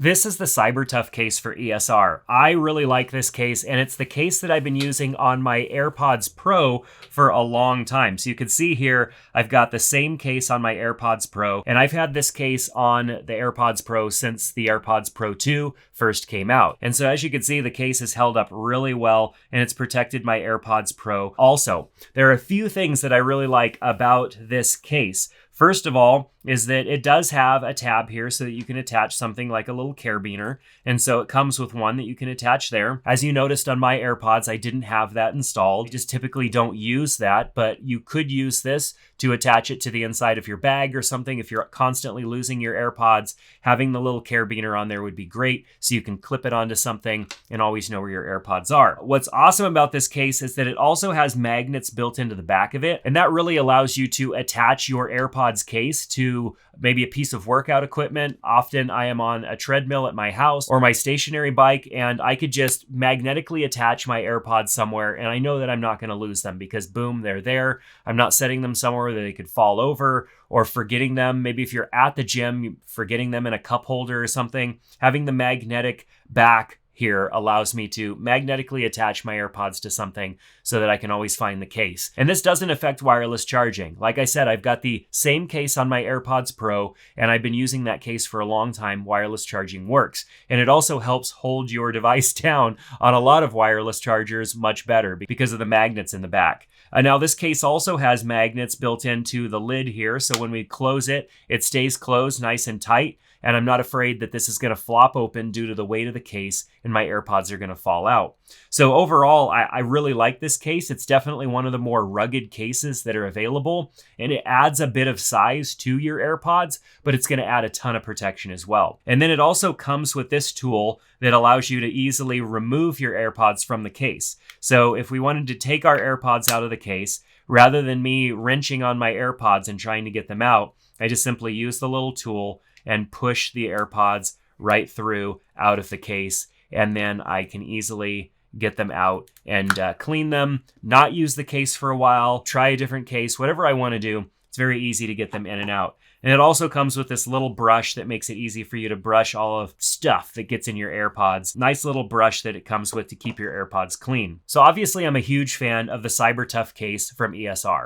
This is the CyberTough case for ESR. I really like this case, and it's the case that I've been using on my AirPods Pro for a long time. So you can see here, I've got the same case on my AirPods Pro, and I've had this case on the AirPods Pro since the AirPods Pro 2 first came out. And so as you can see, the case has held up really well, and it's protected my AirPods Pro also. There are a few things that I really like about this case. First of all, is that it does have a tab here so that you can attach something like a little carabiner. And so it comes with one that you can attach there. As you noticed on my AirPods, I didn't have that installed. You just typically don't use that, but you could use this to attach it to the inside of your bag or something. If you're constantly losing your AirPods, having the little carabiner on there would be great so you can clip it onto something and always know where your AirPods are. What's awesome about this case is that it also has magnets built into the back of it, and that really allows you to attach your AirPods case to maybe a piece of workout equipment. Often I am on a treadmill at my house or my stationary bike, and I could just magnetically attach my AirPods somewhere, and I know that I'm not going to lose them because boom, they're there. I'm not setting them somewhere that they could fall over or forgetting them. Maybe if you're at the gym, forgetting them in a cup holder or something. Having the magnetic back here allows me to magnetically attach my AirPods to something so that I can always find the case. And this doesn't affect wireless charging. Like I said, I've got the same case on my AirPods Pro, and I've been using that case for a long time. Wireless charging works. And it also helps hold your device down on a lot of wireless chargers much better because of the magnets in the back. Now this case also has magnets built into the lid here, so when we close it, it stays closed nice and tight. And I'm not afraid that this is going to flop open due to the weight of the case and my AirPods are going to fall out. So overall, I really like this case. It's definitely one of the more rugged cases that are available, and it adds a bit of size to your AirPods, but it's going to add a ton of protection as well. And then it also comes with this tool that allows you to easily remove your AirPods from the case. So if we wanted to take our AirPods out of the case, rather than me wrenching on my AirPods and trying to get them out, I just simply use the little tool and push the AirPods right through out of the case. And then I can easily get them out and clean them, not use the case for a while, try a different case, whatever I want to do. It's very easy to get them in and out. And it also comes with this little brush that makes it easy for you to brush all of stuff that gets in your AirPods. Nice little brush that it comes with to keep your AirPods clean. So obviously I'm a huge fan of the CyberTough case from ESR.